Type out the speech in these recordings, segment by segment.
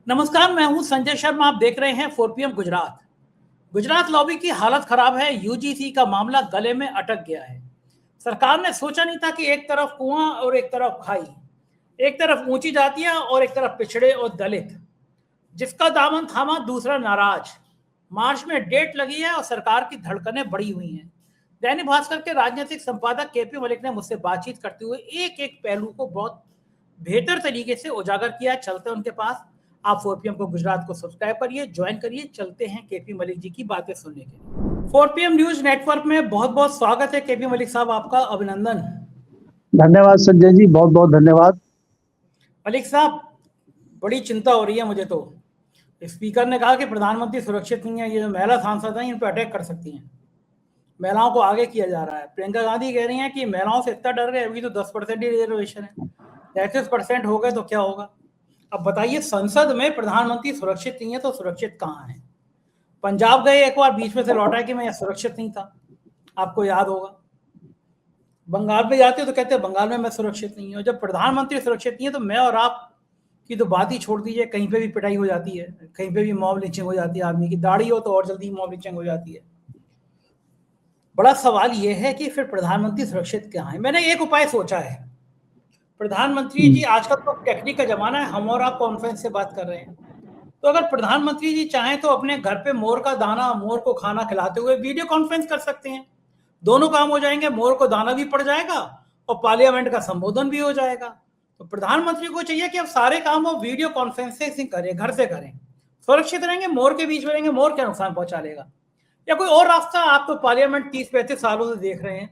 नमस्कार, मैं हूं संजय शर्मा। आप देख रहे हैं 4 PM गुजरात। गुजरात लॉबी की हालत खराब है। यूजीसी का मामला गले में अटक गया है। सरकार ने सोचा नहीं था कि एक तरफ कुआं और एक तरफ खाई, एक तरफ ऊंची जातियां और एक तरफ पिछड़े और दलित। जिसका दामन थामा दूसरा नाराज। मार्च में डेट लगी है और सरकार की धड़कनें बढ़ी हुई हैं। दैनिक भास्कर के राजनीतिक संपादक केपी मलिक ने मुझसे बातचीत करते हुए एक एक पहलू को बहुत बेहतर तरीके से उजागर किया। चलते हैं उनके पास। आप 4 PM को गुजरात को सब्सक्राइब करिए, ज्वाइन करिए। चलते हैं केपी मलिक जी की बातें सुनने के लिए। 4 PM न्यूज नेटवर्क में बहुत बहुत स्वागत है केपी मलिक साहब, आपका अभिनंदन। धन्यवाद संजय जी, बहुत बहुत धन्यवाद। मलिक साहब, बड़ी चिंता हो रही है मुझे तो। स्पीकर ने कहा कि प्रधानमंत्री सुरक्षित नहीं है। ये जो महिला सांसद हैं इन पर अटैक कर सकती हैं। महिलाओं को आगे किया जा रहा है। प्रियंका गांधी कह रही हैं कि महिलाओं से इतना डर गए, अभी तो 10% ही रिजर्वेशन है, 33% हो गए तो क्या होगा। अब बताइए, संसद में प्रधानमंत्री सुरक्षित नहीं है तो सुरक्षित कहाँ है। पंजाब गए एक बार, बीच में से लौटा कि मैं सुरक्षित नहीं था, आपको याद होगा। बंगाल में जाते हो तो कहते हैं बंगाल में मैं सुरक्षित नहीं हूँ। जब प्रधानमंत्री सुरक्षित नहीं है तो मैं और आप की तो बात ही छोड़ दीजिए। कहीं पे भी पिटाई हो जाती है, कहीं पे भी मॉब लिंचिंग हो जाती है। आदमी की दाढ़ी हो तो और जल्दी मॉब लिंचिंग हो जाती है। बड़ा सवाल यह है कि फिर प्रधानमंत्री सुरक्षित कहाँ है। मैंने एक उपाय सोचा है। प्रधानमंत्री जी, आजकल तो टेक्निक का जमाना है, हम और आप कॉन्फ्रेंस से बात कर रहे हैं, तो अगर प्रधानमंत्री जी चाहें तो अपने घर पे मोर का दाना, मोर को खाना खिलाते हुए वीडियो कॉन्फ्रेंस कर सकते हैं। दोनों काम हो जाएंगे, मोर को दाना भी पड़ जाएगा और पार्लियामेंट का संबोधन भी हो जाएगा। तो प्रधानमंत्री को चाहिए कि अब सारे काम वो वीडियो कॉन्फ्रेंसिंग से करें, घर से करें। सुरक्षित रहेंगे, मोर के बीच में रहेंगे, मोर क्या नुकसान पहुंचा लेगा। या कोई और रास्ता। आप तो पार्लियामेंट 30-35 सालों से देख रहे हैं,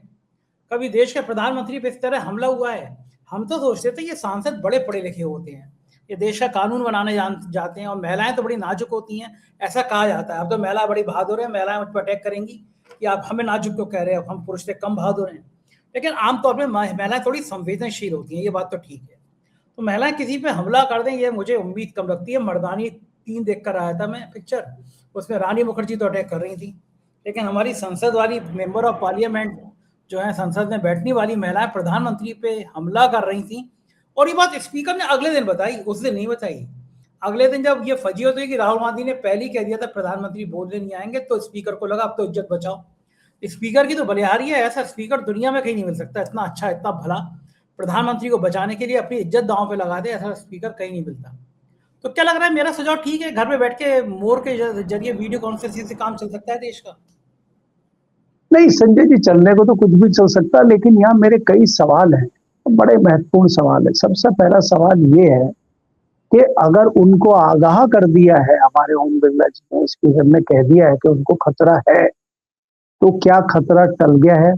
कभी देश के प्रधानमंत्री पे इस तरह हमला हुआ है। हम तो सोचते थे ये सांसद बड़े पढ़े लिखे होते हैं, ये देश का कानून बनाने जाते हैं, और महिलाएं तो बड़ी नाजुक होती हैं, ऐसा कहा जाता है। अब तो महिला बड़ी बहादुर है, महिलाएं मुझ पर अटैक करेंगी कि आप हमें नाजुक क्यों कह रहे हो, हम पुरुष से कम बहादुर हैं। लेकिन आमतौर पर महिलाएं थोड़ी संवेदनशील होती हैं, ये बात तो ठीक है। तो महिलाएं किसी पे हमला कर दें, ये मुझे उम्मीद कम लगती है। मर्दानी 3 देख कर आया था मैं पिक्चर, उसमें रानी मुखर्जी तो अटैक कर रही थी, लेकिन हमारी संसद वाली मेंबर ऑफ पार्लियामेंट जो है, संसद में बैठने वाली महिलाएं प्रधानमंत्री पे हमला कर रही थी। और ये बात स्पीकर ने अगले दिन बताई, उस दिन नहीं बताई। अगले दिन जब ये फजी होती है कि राहुल गांधी ने पहले ही कह दिया था प्रधानमंत्री बोलने नहीं आएंगे, तो स्पीकर को लगा अब तो इज्जत बचाओ। स्पीकर की तो बलिहारी है, ऐसा स्पीकर दुनिया में कहीं नहीं मिल सकता। इतना अच्छा, इतना भला, प्रधानमंत्री को बचाने के लिए अपनी इज्जत दांव पे लगा दे, ऐसा स्पीकर कहीं नहीं मिलता। तो क्या लग रहा है, मेरा सुझाव ठीक है? घर में बैठ के मोर के जरिए वीडियो कॉन्फ्रेंसिंग से काम चल सकता है देश का? नहीं संजय जी, चलने को तो कुछ भी चल सकता है, लेकिन यहाँ मेरे कई सवाल हैं, बड़े महत्वपूर्ण सवाल है। सबसे पहला सवाल ये है कि अगर उनको आगाह कर दिया है, हमारे ओम बिरला जी ने, स्पीकर ने कह दिया है कि उनको खतरा है, तो क्या खतरा टल गया है?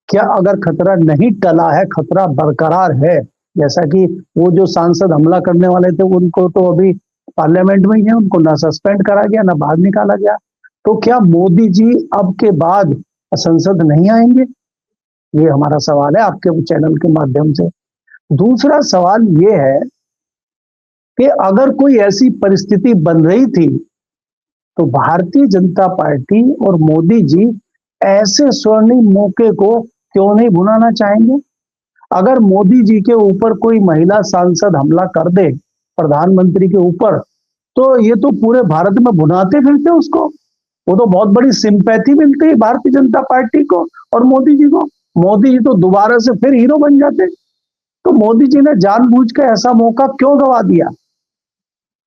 क्या अगर खतरा नहीं टला है, खतरा बरकरार है, जैसा कि वो जो सांसद हमला करने वाले थे उनको तो अभी पार्लियामेंट में ही है, उनको ना सस्पेंड करा गया ना बाहर निकाला गया, तो क्या मोदी जी अब के बाद संसद नहीं आएंगे? ये हमारा सवाल है आपके चैनल के माध्यम से। दूसरा सवाल ये है कि अगर कोई ऐसी परिस्थिति बन रही थी तो भारतीय जनता पार्टी और मोदी जी ऐसे स्वर्णिम मौके को क्यों नहीं भुनाना चाहेंगे? अगर मोदी जी के ऊपर कोई महिला सांसद हमला कर दे प्रधानमंत्री के ऊपर, तो ये तो पूरे भारत में भुनाते फिरते उसको। वो तो बहुत बड़ी सिंपैथी मिलती है भारतीय जनता पार्टी को और मोदी जी को। मोदी जी तो दोबारा से फिर हीरो बन जाते। तो मोदी जी ने जानबूझ के ऐसा मौका क्यों गवा दिया?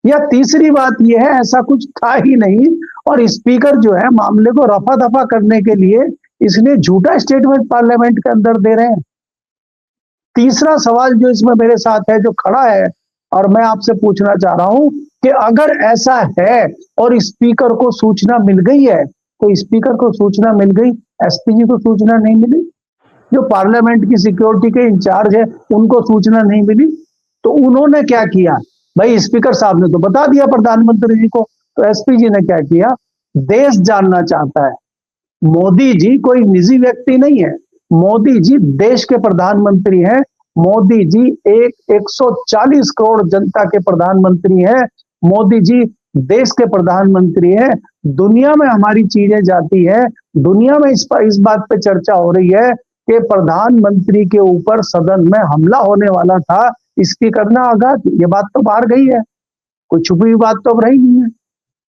या तीसरी बात यह है, ऐसा कुछ था ही नहीं और स्पीकर जो है मामले को रफा दफा करने के लिए इसलिए झूठा स्टेटमेंट पार्लियामेंट के अंदर दे रहे हैं। तीसरा सवाल जो इसमें मेरे साथ है, जो खड़ा है, और मैं आपसे पूछना चाह रहा हूं कि अगर ऐसा है और स्पीकर को सूचना मिल गई है, तो स्पीकर को सूचना मिल गई, एसपी जी को सूचना नहीं मिली, जो पार्लियामेंट की सिक्योरिटी के इंचार्ज है उनको सूचना नहीं मिली, तो उन्होंने क्या किया? भाई स्पीकर साहब ने तो बता दिया प्रधानमंत्री जी को, तो एसपी जी ने क्या किया? देश जानना चाहता है। मोदी जी कोई निजी व्यक्ति नहीं है, मोदी जी देश के प्रधानमंत्री हैं। मोदी जी 140 करोड़ जनता के प्रधानमंत्री हैं। मोदी जी देश के प्रधानमंत्री हैं। दुनिया में हमारी चीजें जाती हैं, दुनिया में इस बात पे चर्चा हो रही है कि प्रधानमंत्री के ऊपर सदन में हमला होने वाला था, स्पीकर ने आगाह, ये बात तो बाहर गई है। कोई छुपी हुई बात तो अब रही नहीं है।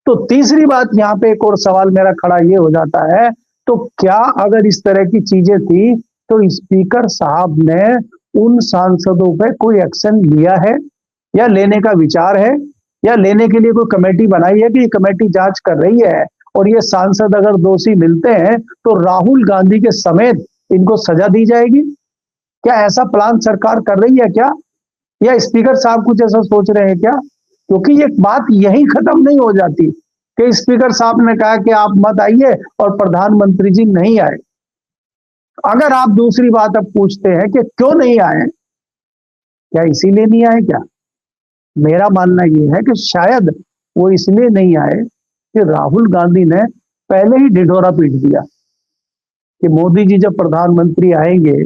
तो तीसरी बात यहाँ पे एक और सवाल मेरा खड़ा ये हो जाता है, तो क्या अगर इस तरह की चीजें थी तो स्पीकर साहब ने उन सांसदों पे कोई एक्शन लिया है या लेने का विचार है या लेने के लिए कोई कमेटी बनाई है कि ये कमेटी जांच कर रही है और ये सांसद अगर दोषी मिलते हैं तो राहुल गांधी के समेत इनको सजा दी जाएगी? क्या ऐसा प्लान सरकार कर रही है क्या, या स्पीकर साहब कुछ ऐसा सोच रहे हैं क्या? क्योंकि ये बात यही खत्म नहीं हो जाती कि स्पीकर साहब ने कहा कि आप मत आइए और प्रधानमंत्री जी नहीं आए। अगर आप दूसरी बात अब पूछते हैं कि क्यों नहीं आए, क्या इसीलिए नहीं आए क्या? मेरा मानना यह है कि शायद वो इसलिए नहीं आए कि राहुल गांधी ने पहले ही ढिढोरा पीट दिया कि मोदी जी जब प्रधानमंत्री आएंगे,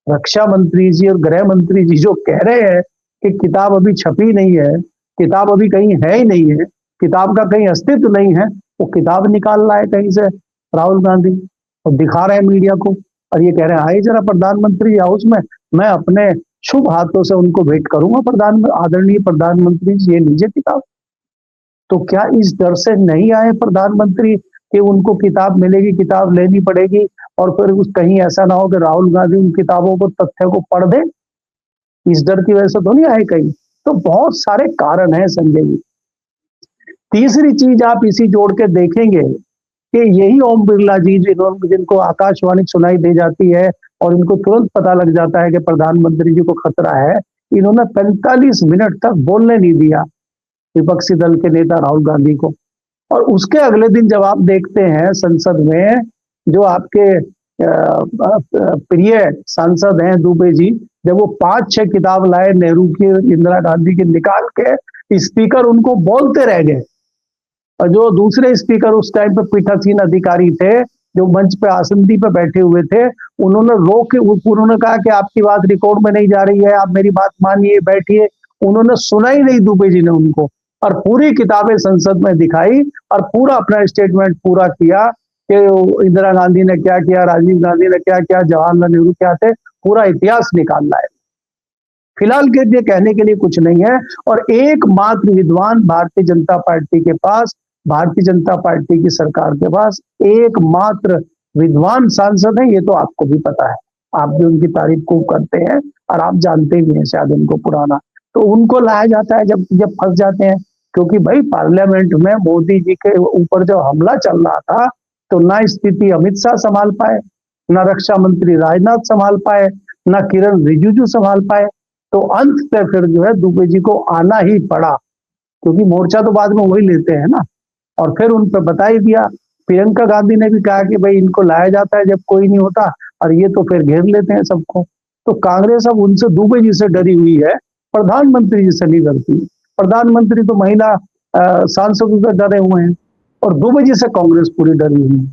रक्षा मंत्री जी और गृह मंत्री जी जो कह रहे हैं कि किताब अभी छपी नहीं है, किताब अभी कहीं है ही नहीं है, किताब का कहीं अस्तित्व नहीं है, वो किताब निकाल रहा है कहीं से राहुल गांधी और दिखा रहे हैं मीडिया को और ये कह रहे हैं आइए जरा प्रधानमंत्री हाउस में, मैं अपने शुभ हाथों से उनको भेंट करूंगा आदरणीय प्रधानमंत्री जी, ये लीजिए किताब। तो क्या इस डर से नहीं आए प्रधानमंत्री कि उनको किताब मिलेगी, किताब लेनी पड़ेगी और फिर उस कहीं ऐसा ना हो कि राहुल गांधी उन किताबों को, तथ्य को पढ़ दे? इस डर की वजह से तो नहीं आए कहीं? तो बहुत सारे कारण हैं संजय जी। तीसरी चीज आप इसी जोड़ के देखेंगे कि यही ओम बिरला जी जिनको आकाशवाणी सुनाई दे जाती है और इनको तुरंत पता लग जाता है कि प्रधानमंत्री जी को खतरा है, इन्होंने 45 मिनट तक बोलने नहीं दिया विपक्षी दल के नेता राहुल गांधी को। और उसके अगले दिन जब आप देखते हैं संसद में जो आपके प्रिय सांसद हैं दुबे जी, जब वो 5-6 किताब लाए नेहरू की, इंदिरा गांधी की निकाल के, स्पीकर उनको बोलते रह गए। और जो दूसरे स्पीकर उस टाइम पे पीठासीन अधिकारी थे जो मंच पे आसंदी पे बैठे हुए थे, उन्होंने रोक के उन्होंने कहा कि आपकी बात रिकॉर्ड में नहीं जा रही है, आप मेरी बात मानिए, बैठिए। उन्होंने सुना ही नहीं दुबे जी ने उनको, और पूरी किताबें संसद में दिखाई और पूरा अपना स्टेटमेंट पूरा किया कि इंदिरा गांधी ने क्या किया, राजीव गांधी ने क्या किया, जवाहरलाल नेहरू क्या थे, पूरा इतिहास निकाल लाए। फिलहाल के लिए कहने के लिए कुछ नहीं है। और एकमात्र विद्वान भारतीय जनता पार्टी के पास, भारतीय जनता पार्टी की सरकार के पास एकमात्र विद्वान सांसद है, ये तो आपको भी पता है, आप भी उनकी तारीफ खूब करते हैं और आप जानते भी हैं शायद उनको पुराना। तो उनको लाया जाता है जब फंस जाते हैं, क्योंकि भाई पार्लियामेंट में मोदी जी के ऊपर जो हमला चल रहा था तो ना स्थिति अमित शाह संभाल पाए, ना रक्षा मंत्री राजनाथ संभाल पाए, ना किरण रिजिजू संभाल पाए। तो अंत पे फिर जो है दुबे जी को आना ही पड़ा, क्योंकि मोर्चा तो बाद में वही लेते हैं ना। और फिर उन पर बता ही दिया, प्रियंका गांधी ने भी कहा कि भाई इनको लाया जाता है जब कोई नहीं होता और ये तो फिर घेर लेते हैं सबको। तो कांग्रेस अब उनसे दुबे जी से डरी हुई है, प्रधानमंत्री जी से नहीं डरती। प्रधानमंत्री तो महिला सांसदों से डरे हुए हैं और दुबे जी से कांग्रेस पूरी डरी हुई है।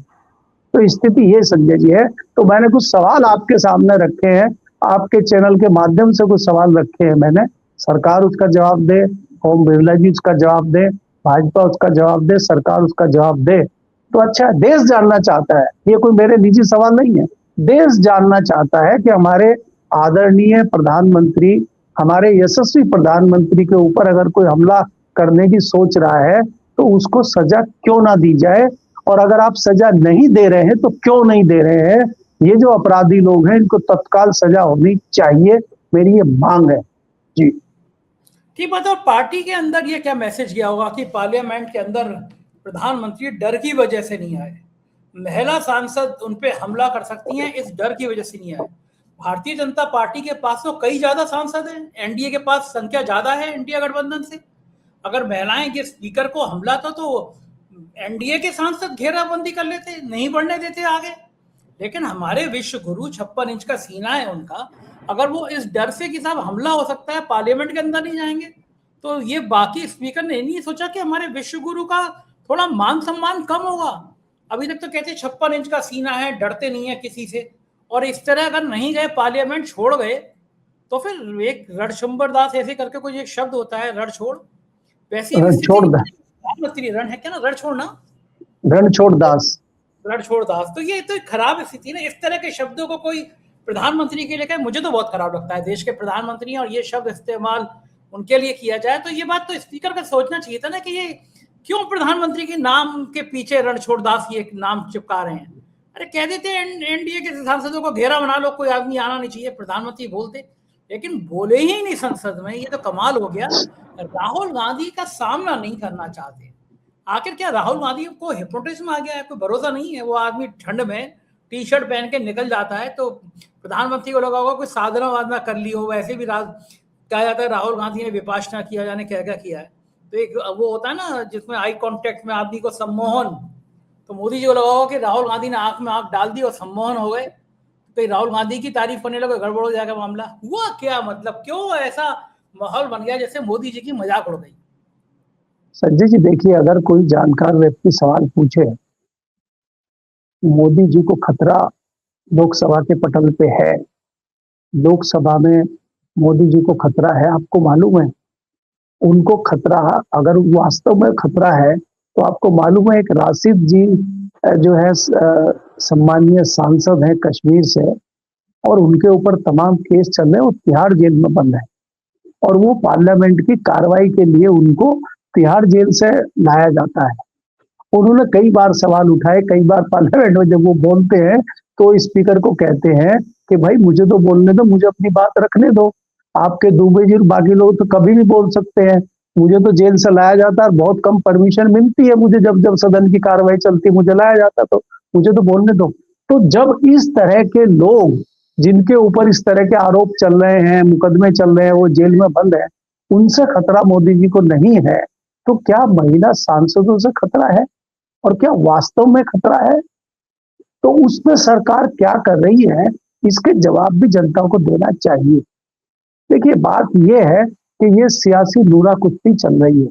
तो स्थिति ये संजय जी है। तो मैंने कुछ सवाल आपके सामने रखे हैं, आपके चैनल के माध्यम से कुछ सवाल रखे हैं मैंने, सरकार उसका जवाब दे, ओम बिरला जी उसका जवाब दे, भाजपा उसका जवाब दे, सरकार उसका जवाब दे। तो अच्छा, देश जानना चाहता है, ये कोई मेरे निजी सवाल नहीं है, देश जानना चाहता है कि हमारे आदरणीय प्रधानमंत्री, हमारे यशस्वी प्रधानमंत्री के ऊपर अगर कोई हमला करने की सोच रहा है तो उसको सजा क्यों ना दी जाए, और अगर आप सजा नहीं दे रहे हैं तो क्यों नहीं दे रहे हैं। ये जो अपराधी लोग हैं इनको तत्काल सजा होनी चाहिए, मेरी ये मांग है जी। ठीक बात है। और पार्टी के अंदर ये क्या मैसेज गया होगा कि पार्लियामेंट के अंदर प्रधानमंत्री डर की वजह से नहीं आए, महिला सांसद उन पे हमला कर सकती हैं इस डर की वजह से नहीं आए। भारतीय जनता पार्टी के पास तो कई ज्यादा सांसद हैं, एनडीए के पास संख्या ज्यादा है इंडिया गठबंधन से। अगर महिलाएं के स्पीकर को हमला था तो एनडीए के सांसद घेराबंदी कर लेते, नहीं बढ़ने देते आगे। लेकिन हमारे विश्व गुरु 56 इंच का सीना है उनका, अगर वो इस डर से कि साहब हमला हो सकता है पार्लियामेंट के अंदर नहीं जाएंगे, तो ये बाकी स्पीकर ने नहीं सोचा कि हमारे विश्व गुरु का थोड़ा मान सम्मान कम होगा। अभी तक तो कहते 56 इंच का सीना है, डरते नहीं है किसी से, और इस तरह अगर नहीं गए पार्लियामेंट छोड़ गए तो फिर एक रणछोड़ दास ऐसे करके कोई एक शब्द होता है, रणछोड़, वैसी प्रधानमंत्री रण है क्या ना, रणछोड़ ना, रणछोड़ दास, रणछोड़ दास। तो ये तो खराब स्थिति ना, इस तरह के शब्दों को कोई प्रधानमंत्री के लिए कहे, मुझे तो बहुत खराब लगता है। देश के प्रधानमंत्री और ये शब्द इस्तेमाल उनके लिए किया जाए। तो ये बात तो स्पीकर का सोचना चाहिए था ना कि ये क्यों प्रधानमंत्री के नाम के पीछे रणछोड़ दास ये नाम चिपका रहे हैं। अरे कह देते एनडीए के सांसदों को घेरा बना लो, कोई आदमी आना नहीं चाहिए, प्रधानमंत्री बोलते, लेकिन बोले ही नहीं संसद में। ये तो कमाल हो गया। राहुल गांधी का सामना नहीं करना चाहते। आखिर क्या राहुल गांधी को हिप्नोटिज्म आ गया है? कोई भरोसा नहीं है। वो आदमी ठंड में टी शर्ट पहन के निकल जाता है, तो प्रधानमंत्री को लगा होगा कोई साधना वादना कर ली हो। वैसे भी कहा जाता है राहुल गांधी ने विपासना किया, जाने क्या क्या किया है। तो एक वो होता है ना जिसमें आई कांटेक्ट में आदमी को सम्मोहन, तो मोदी जी को लगा होगा कि राहुल गांधी ने आंख में आंख डाल दी और सम्मोहन हो गए, तो राहुल गांधी की तारीफ करने लगे, गड़बड़ हो जाएगा मामला। हुआ क्या? मतलब क्यों ऐसा माहौल बन गया जैसे मोदी जी की मजाक उड़ गई? संजय जी देखिए, अगर कोई जानकार व्यक्ति सवाल पूछे मोदी जी को खतरा लोकसभा के पटल पे है, लोकसभा में मोदी जी को खतरा है, आपको मालूम है? उनको खतरा, अगर वास्तव में खतरा है तो आपको मालूम है एक राशिद जी जो है सम्मानीय सांसद है कश्मीर से, और उनके ऊपर तमाम केस चल रहे हैं, वो तिहाड़ जेल में बंद है, और वो पार्लियामेंट की कार्रवाई के लिए उनको तिहाड़ जेल से लाया जाता है। उन्होंने कई बार सवाल उठाए, कई बार पार्लियामेंट में जब वो बोलते हैं तो स्पीकर को कहते हैं कि भाई मुझे तो बोलने दो, मुझे अपनी बात रखने दो, आपके दुबे जी बाकी लोग तो कभी भी बोल सकते हैं, मुझे तो जेल से लाया जाता है, बहुत कम परमिशन मिलती है मुझे, जब जब सदन की कार्रवाई चलती मुझे लाया जाता, तो मुझे तो बोलने दो। तो जब इस तरह के लोग जिनके ऊपर इस तरह के आरोप चल रहे हैं, मुकदमे चल रहे हैं, वो जेल में बंद है, उनसे खतरा मोदी जी को नहीं है, तो क्या महिला सांसदों से खतरा है? और क्या वास्तव में खतरा है? तो उसमें सरकार क्या कर रही है, इसके जवाब भी जनता को देना चाहिए। देखिए बात यह है कि ये सियासी लूरा कुश्ती चल रही है,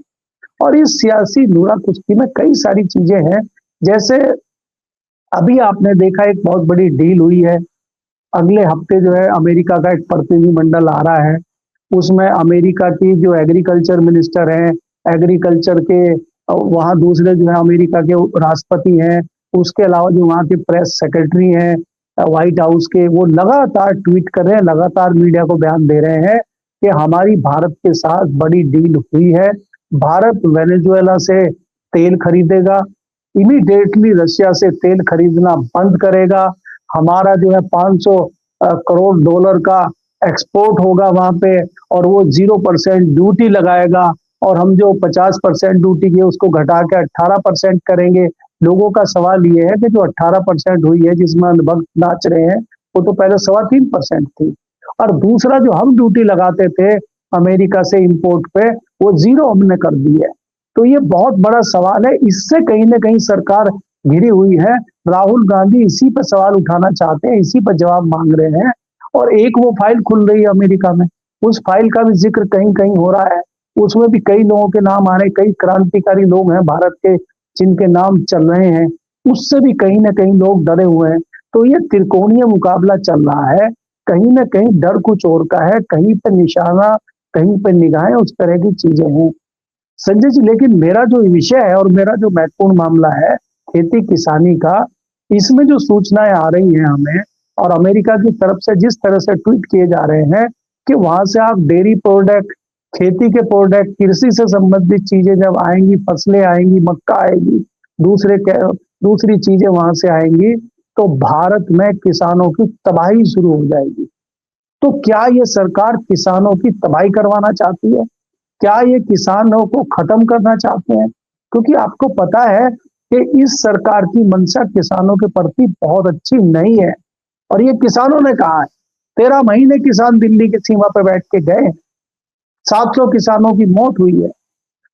और इस सियासी लूरा कुश्ती में कई सारी चीजें हैं। जैसे अभी आपने देखा एक बहुत बड़ी डील हुई है, अगले हफ्ते जो है अमेरिका का एक प्रतिनिधिमंडल आ रहा है, उसमें अमेरिका की जो एग्रीकल्चर मिनिस्टर हैं, एग्रीकल्चर के वहाँ दूसरे जो है अमेरिका के राष्ट्रपति हैं, उसके अलावा जो वहाँ के प्रेस सेक्रेटरी हैं व्हाइट हाउस के, वो लगातार ट्वीट कर रहे हैं, लगातार मीडिया को बयान दे रहे हैं कि हमारी भारत के साथ बड़ी डील हुई है, भारत वेनेजुएला से तेल खरीदेगा, इमीडिएटली रशिया से तेल खरीदना बंद करेगा, हमारा जो है 500 करोड़ डॉलर का एक्सपोर्ट होगा वहां पे, और वो 0% ड्यूटी लगाएगा, और हम जो 50% ड्यूटी की उसको घटा के 18% करेंगे। लोगों का सवाल ये है कि जो 18% हुई है जिसमें भक्त नाच रहे हैं, वो तो पहले 3.25% थी, और दूसरा जो हम ड्यूटी लगाते थे अमेरिका से इंपोर्ट पे, वो 0 हमने कर दी है। तो ये बहुत बड़ा सवाल है, इससे कहीं ना कहीं सरकार घिरी हुई है। राहुल गांधी इसी पर सवाल उठाना चाहते हैं, इसी पर जवाब मांग रहे हैं, और एक वो फाइल खुल रही है अमेरिका में, उस फाइल का भी जिक्र कहीं कहीं हो रहा है, उसमें भी कई लोगों के नाम आ रहे हैं, कई क्रांतिकारी लोग हैं भारत के जिनके नाम चल रहे हैं, उससे भी कहीं ना कहीं लोग डरे हुए हैं। तो ये त्रिकोणीय मुकाबला चल रहा है, कहीं ना कहीं डर कुछ और का है, कहीं पे निशाना, कहीं पे निगाहें, उस तरह की चीजें हैं संजय जी। लेकिन मेरा जो विषय है और मेरा जो महत्वपूर्ण मामला है खेती किसानी का, इसमें जो सूचनाएं आ रही हैं हमें, और अमेरिका की तरफ से जिस तरह से ट्वीट किए जा रहे हैं कि वहां से आप डेयरी प्रोडक्ट, खेती के प्रोडक्ट, कृषि से संबंधित चीजें जब आएंगी, फसलें आएंगी, मक्का आएगी, दूसरी चीजें वहां से आएंगी, तो भारत में किसानों की तबाही शुरू हो जाएगी। तो क्या ये सरकार किसानों की तबाही करवाना चाहती है? क्या ये किसानों को खत्म करना चाहते हैं? क्योंकि आपको पता है कि इस सरकार की मंशा किसानों के प्रति बहुत अच्छी नहीं है, और ये किसानों ने कहा है। 13 महीने किसान दिल्ली की सीमा पर बैठ के गए, 700 किसानों की मौत हुई है।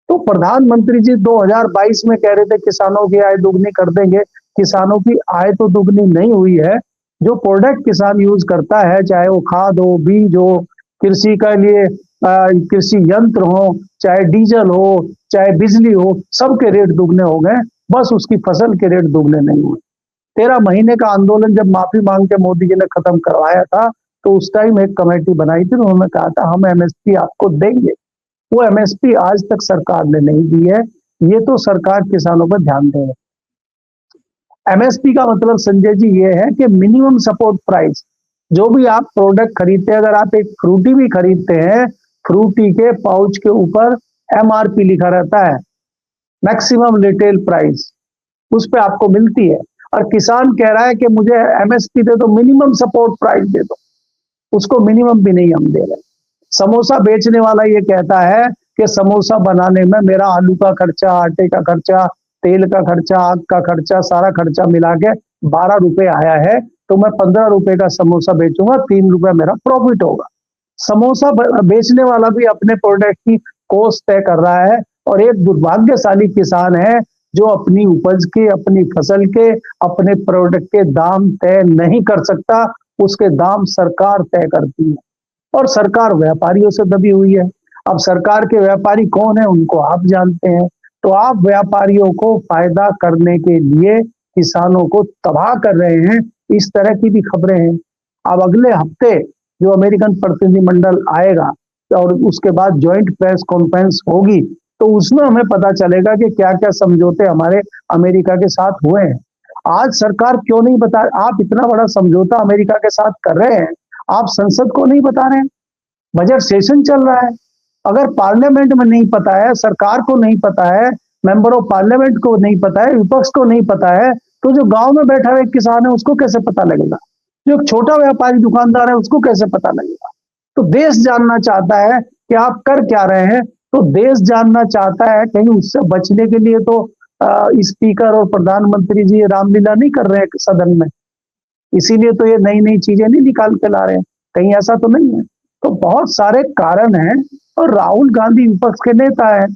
तो प्रधानमंत्री जी 2022 में कह रहे थे किसानों की आय दोगुनी कर देंगे, किसानों की आय तो दोगुनी नहीं हुई है। जो प्रोडक्ट किसान यूज करता है, चाहे वो खाद हो, बीज हो, कृषि के लिए कृषि यंत्र हो, चाहे डीजल हो, चाहे बिजली हो, सबके रेट दुगने हो गए, बस उसकी फसल के रेट दुगने नहीं हुए। 13 महीने का आंदोलन जब माफी मांग के मोदी जी ने खत्म करवाया था, तो उस टाइम एक कमेटी बनाई थी, उन्होंने कहा था हम एमएसपी आपको देंगे। वो एमएसपी आज तक सरकार ने नहीं दी है। ये तो सरकार किसानों पर ध्यान दे। एमएसपी का मतलब संजय जी ये है कि मिनिमम सपोर्ट प्राइस, जो भी आप प्रोडक्ट खरीदते हैं, अगर आप एक फ्रूटी भी खरीदते हैं फ्रूटी के पाउच के ऊपर MRP लिखा रहता है, मैक्सिमम रिटेल प्राइस, उस पे आपको मिलती है। और किसान कह रहा है कि मुझे MSP दे दो, मिनिमम सपोर्ट प्राइस दे दो, उसको मिनिमम भी नहीं हम दे रहे। समोसा बेचने वाला ये कहता है कि समोसा बनाने में मेरा आलू का खर्चा, आटे का खर्चा, तेल का खर्चा, आग का खर्चा, सारा खर्चा मिला के 12 रुपए आया है, तो मैं 15 रुपए का समोसा बेचूंगा, 3 रुपए मेरा प्रॉफिट होगा। समोसा बेचने वाला भी अपने प्रोडक्ट की कॉस्ट तय कर रहा है, और एक दुर्भाग्यशाली किसान है जो अपनी उपज के, अपनी फसल के, अपने प्रोडक्ट के दाम तय नहीं कर सकता, उसके दाम सरकार तय करती है, और सरकार व्यापारियों से दबी हुई है। अब सरकार के व्यापारी कौन है उनको आप जानते हैं, तो आप व्यापारियों को फायदा करने के लिए किसानों को तबाह कर रहे हैं, इस तरह की भी खबरें हैं। अब अगले हफ्ते जो अमेरिकन प्रतिनिधिमंडल आएगा और उसके बाद ज्वाइंट प्रेस कॉन्फ्रेंस होगी, तो उसमें हमें पता चलेगा कि क्या क्या समझौते हमारे अमेरिका के साथ हुए हैं। आज सरकार क्यों नहीं बता, आप इतना बड़ा समझौता अमेरिका के साथ कर रहे हैं, आप संसद को नहीं बता रहे हैं, बजट सेशन चल रहा है, अगर पार्लियामेंट में नहीं पता है, सरकार को नहीं पता है, मेंबर ऑफ पार्लियामेंट को नहीं पता है, विपक्ष को नहीं पता है, तो जो गांव में बैठा हुआ एक किसान है उसको कैसे पता लगेगा, जो एक छोटा व्यापारी दुकानदार है उसको कैसे पता लगेगा। तो देश जानना चाहता है कि आप कर क्या रहे हैं, तो देश जानना चाहता है, कहीं उससे बचने के लिए तो स्पीकर और प्रधानमंत्री जी रामलीला नहीं कर रहे हैं सदन में, इसीलिए तो ये नई नई चीजें नहीं निकाल के ला रहे हैं, कहीं ऐसा तो नहीं है। तो बहुत सारे कारण हैं, और राहुल गांधी विपक्ष के नेता हैं,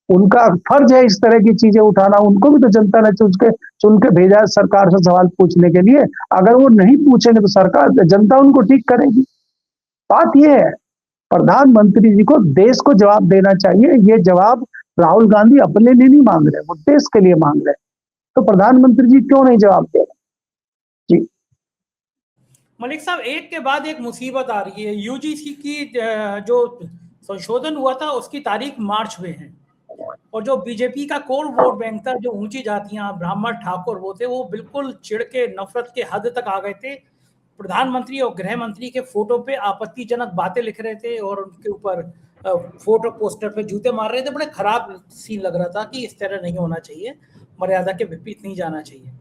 उनका फर्ज है इस तरह की चीजें उठाना, उनको भी तो जनता ने चुन के भेजा है सरकार से सवाल पूछने के लिए, अगर वो नहीं पूछेंगे तो सरकार, जनता उनको ठीक करेगी। बात यह है, प्रधानमंत्री जी को देश को जवाब देना चाहिए, ये जवाब राहुल गांधी अपने लिए नहीं मांग रहे, वो देश के लिए मांग रहे, तो प्रधानमंत्री जी क्यों नहीं जवाब दे रहे। जी मलिक साहब, एक के बाद एक मुसीबत आ रही है। यूजीसी की जो संशोधन हुआ था उसकी तारीख मार्च में है, और जो बीजेपी का कोर वोट बैंक था, जो ऊंची जातियां, ब्राह्मण, ठाकुर वो थे, वो बिल्कुल चिढ़ के नफरत के हद तक आ गए थे। प्रधानमंत्री और गृह मंत्री के फोटो पे आपत्तिजनक बातें लिख रहे थे और उनके ऊपर फोटो पोस्टर पे जूते मार रहे थे। बड़े खराब सीन लग रहा था कि इस तरह नहीं होना चाहिए, मर्यादा के विपरीत नहीं जाना चाहिए।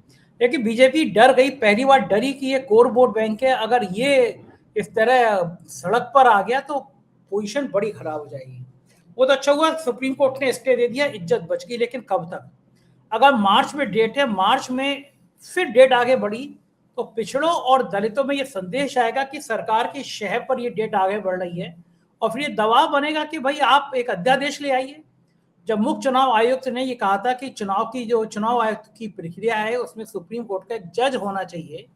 लेकिन बीजेपी डर गई, पहली बार डरी कि ये कोर वोट बैंक है, अगर ये इस तरह सड़क पर आ गया तो पोजीशन बड़ी खराब हो जाएगी। वो तो अच्छा हुआ सुप्रीम कोर्ट ने स्टे दे दिया, इज्जत बच गई, लेकिन कब तक? अगर मार्च में डेट है, मार्च में फिर डेट आगे बढ़ी, तो पिछड़ों और दलितों में ये संदेश आएगा कि सरकार की शह पर ये डेट आगे बढ़ रही है, और फिर ये दबाव बनेगा कि भाई आप एक अध्यादेश ले आइए। जब मुख्य चुनाव आयुक्त ने ये कहा था कि चुनाव आयुक्त की प्रक्रिया है उसमें सुप्रीम कोर्ट का एक जज होना चाहिए,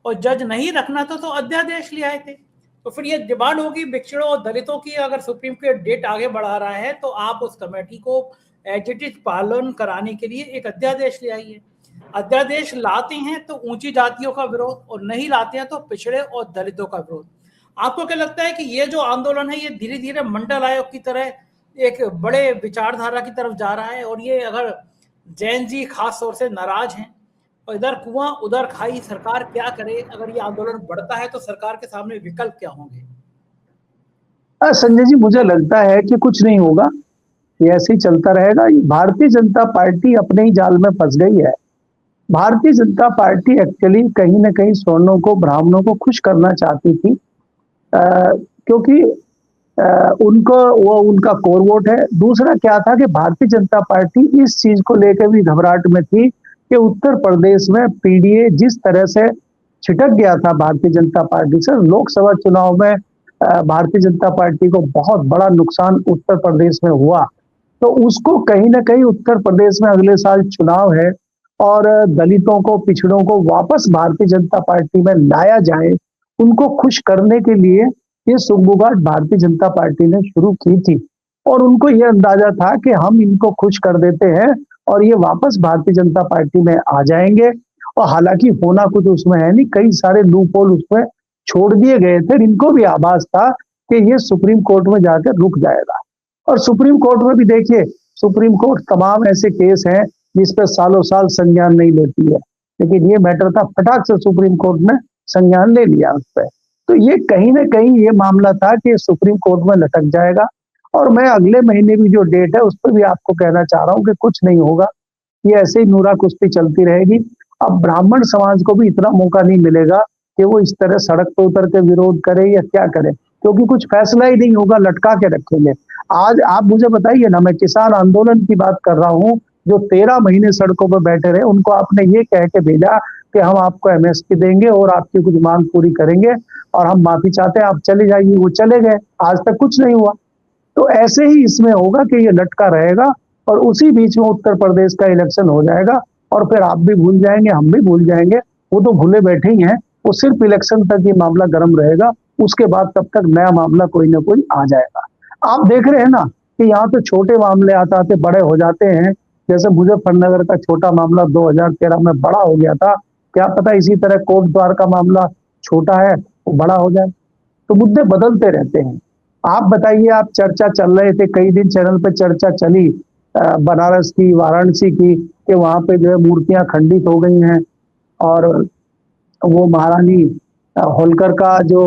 और जज नहीं रखना था तो अध्यादेश ले आए थे। तो फिर ये डिमांड होगी पिछड़ों और दलितों की, अगर सुप्रीम कोर्ट डेट आगे बढ़ा रहा है तो आप उस कमेटी को एजिटेट पालन कराने के लिए एक अध्यादेश ले आइए। अध्यादेश लाते हैं तो ऊंची जातियों का विरोध, और नहीं लाते हैं तो पिछड़े और दलितों का विरोध। आपको क्या लगता है कि ये जो आंदोलन है ये धीरे धीरे मंडल आयोग की तरह एक बड़े विचारधारा की तरफ जा रहा है, और ये अगर जैन जी खास तौर से नाराज हैं, और इधर कुआं उधर खाई, सरकार क्या करे? अगर ये आंदोलन बढ़ता है तो सरकार के सामने विकल्प क्या होंगे? संजय जी, मुझे लगता है कि कुछ नहीं होगा, ये ऐसे ही चलता रहेगा। भारतीय जनता पार्टी अपने ही जाल में फंस गई है। भारतीय जनता पार्टी एक्चुअली कहीं ना कहीं सवर्णों को, ब्राह्मणों को खुश करना चाहती थी, क्योंकि उनको वो उनका कोर वोट है। दूसरा क्या था कि भारतीय जनता पार्टी इस चीज को लेकर भी घबराहट में थी कि उत्तर प्रदेश में पीडीए जिस तरह से छिटक गया था भारतीय जनता पार्टी से, लोकसभा चुनाव में भारतीय जनता पार्टी को बहुत बड़ा नुकसान उत्तर प्रदेश में हुआ, तो उसको कहीं ना कहीं उत्तर प्रदेश में अगले साल चुनाव है और दलितों को, पिछड़ों को वापस भारतीय जनता पार्टी में लाया जाए, उनको खुश करने के लिए ये सुगबुगाहट भारतीय जनता पार्टी ने शुरू की थी। और उनको ये अंदाजा था कि हम इनको खुश कर देते हैं और ये वापस भारतीय जनता पार्टी में आ जाएंगे। और हालांकि होना कुछ उसमें है नहीं, कई सारे लूप होल उसमें छोड़ दिए गए थे। इनको भी आभास था कि ये सुप्रीम कोर्ट में जाकर रुक जाएगा। और सुप्रीम कोर्ट में भी देखिए, सुप्रीम कोर्ट तमाम ऐसे केस हैं जिस पर सालों साल संज्ञान नहीं लेती है, लेकिन ये मैटर था, फटाक से सुप्रीम कोर्ट ने संज्ञान ले लिया उस पर। तो ये कहीं ना कहीं ये मामला था कि सुप्रीम कोर्ट में लटक जाएगा। और मैं अगले महीने भी जो डेट है उस पर भी आपको कहना चाह रहा हूँ कि कुछ नहीं होगा, ये ऐसे ही नूरा कुश्ती चलती रहेगी। अब ब्राह्मण समाज को भी इतना मौका नहीं मिलेगा कि वो इस तरह सड़क पर उतर के विरोध करे या क्या करे, क्योंकि कुछ फैसला ही नहीं होगा, लटका के रखेंगे। आज आप मुझे बताइए ना, मैं किसान आंदोलन की बात कर रहा हूँ, जो 13 महीने सड़कों पर बैठे रहे, उनको आपने ये कह के भेजा कि हम आपको एमएसपी देंगे और आपकी कुछ मांग पूरी करेंगे और हम माफी चाहते हैं, आप चले जाइए। वो चले गए, आज तक कुछ नहीं हुआ। तो ऐसे ही इसमें होगा कि ये लटका रहेगा और उसी बीच में उत्तर प्रदेश का इलेक्शन हो जाएगा और फिर आप भी भूल जाएंगे, हम भी भूल जाएंगे। वो तो भूले बैठे ही हैं, वो सिर्फ इलेक्शन तक ये मामला गर्म रहेगा, उसके बाद तब तक नया मामला कोई ना कोई आ जाएगा। आप देख रहे हैं ना कि यहाँ तो छोटे मामले आते आते बड़े हो जाते हैं। जैसे मुजफ्फरनगर का छोटा मामला 2013 में बड़ा हो गया था, क्या पता इसी तरह कोट द्वार का मामला छोटा है वो बड़ा हो जाए। तो मुद्दे बदलते रहते हैं। आप बताइए, आप चर्चा चल रहे थे, कई दिन चैनल पे चर्चा चली बनारस की, वाराणसी की, कि वहां पे जो है मूर्तियां खंडित हो गई हैं और वो महारानी होलकर का जो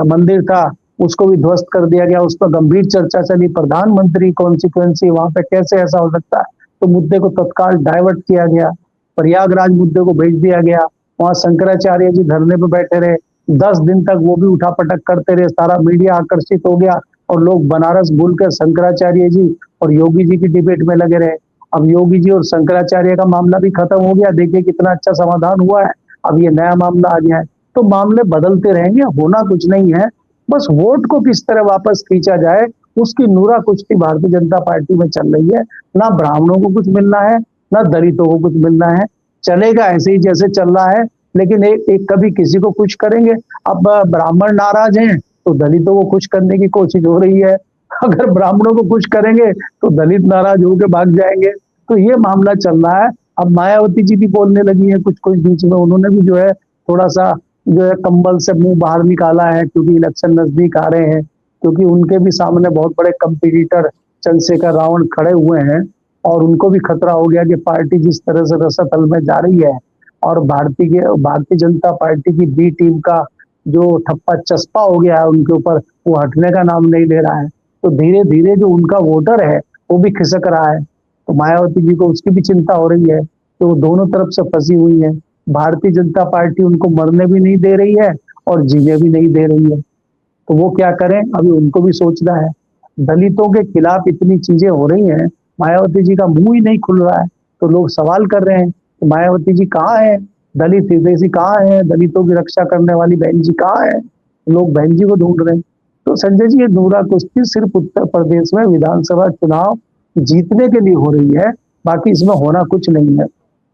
मंदिर था उसको भी ध्वस्त कर दिया गया। उस पर गंभीर चर्चा चली, प्रधानमंत्री कॉन्सिक्वेंसी वहां पे कैसे ऐसा हो सकता है, तो मुद्दे को तत्काल डाइवर्ट किया गया, प्रयागराज मुद्दे को भेज दिया गया। वहां शंकराचार्य जी धरने पे बैठे रहे, 10 दिन तक वो भी उठापटक करते रहे, सारा मीडिया आकर्षित हो गया और लोग बनारस भूल कर शंकराचार्य जी और योगी जी की डिबेट में लगे रहे। अब योगी जी और शंकराचार्य का मामला भी खत्म हो गया, देखिए कितना अच्छा समाधान हुआ है। अब ये नया मामला आ गया है। तो मामले बदलते रहेंगे, होना कुछ नहीं है, बस वोट को किस तरह वापस खींचा जाए उसकी नूरा कुश्ती भारतीय जनता पार्टी में चल रही है। ना ब्राह्मणों को कुछ मिलना है, ना दलितों को कुछ मिलना है, चलेगा ऐसे ही जैसे चल रहा है। लेकिन एक कभी किसी को खुश करेंगे। अब ब्राह्मण नाराज हैं तो दलितों को खुश करने की कोशिश हो रही है, अगर ब्राह्मणों को खुश करेंगे तो दलित नाराज होकर भाग जाएंगे। तो ये मामला चल रहा है। अब मायावती जी भी बोलने लगी है कुछ कुछ बीच में, उन्होंने भी जो है थोड़ा सा जो है कंबल से मुंह बाहर निकाला है, क्योंकि इलेक्शन नजदीक आ रहे हैं, क्योंकि उनके भी सामने बहुत बड़े कंपटीटर चंद्रशेखर रावण खड़े हुए हैं और उनको भी खतरा हो गया कि पार्टी जिस तरह से रसातल में जा रही है और भारतीय जनता पार्टी की बी टीम का जो ठप्पा चस्पा हो गया है उनके ऊपर, वो हटने का नाम नहीं ले रहा है। तो धीरे धीरे जो उनका वोटर है वो भी खिसक रहा है। तो मायावती जी को उसकी भी चिंता हो रही है, तो वो दोनों तरफ से फंसी हुई है। भारतीय जनता पार्टी उनको मरने भी नहीं दे रही है और जीने भी नहीं दे रही है। तो वो क्या करें, अभी उनको भी सोचना है। दलितों के खिलाफ इतनी चीजें हो रही हैं, मायावती जी का मुंह ही नहीं खुल रहा है। तो लोग सवाल कर रहे हैं कि मायावती जी कहाँ है, दलित हितैषी कहाँ है, दलितों की रक्षा करने वाली बहन जी कहाँ है। लोग बहन जी को ढूंढ रहे हैं। तो संजय जी, ये नूरा कुश्ती सिर्फ उत्तर प्रदेश में विधानसभा चुनाव जीतने के लिए हो रही है, बाकी इसमें होना कुछ नहीं है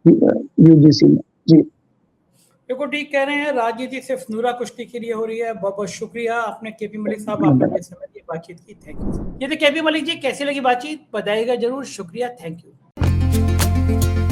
यूजीसी में। जी बिल्कुल ठीक कह रहे हैं, राजनीति सिर्फ नूरा कुश्ती के लिए हो रही है। बहुत बहुत शुक्रिया आपने केपी मलिक साहब, आपने अपने समय की बातचीत की। Thank you. ये तो केपी मलिक जी, कैसी लगी बातचीत बताइएगा जरूर। शुक्रिया, थैंक यू।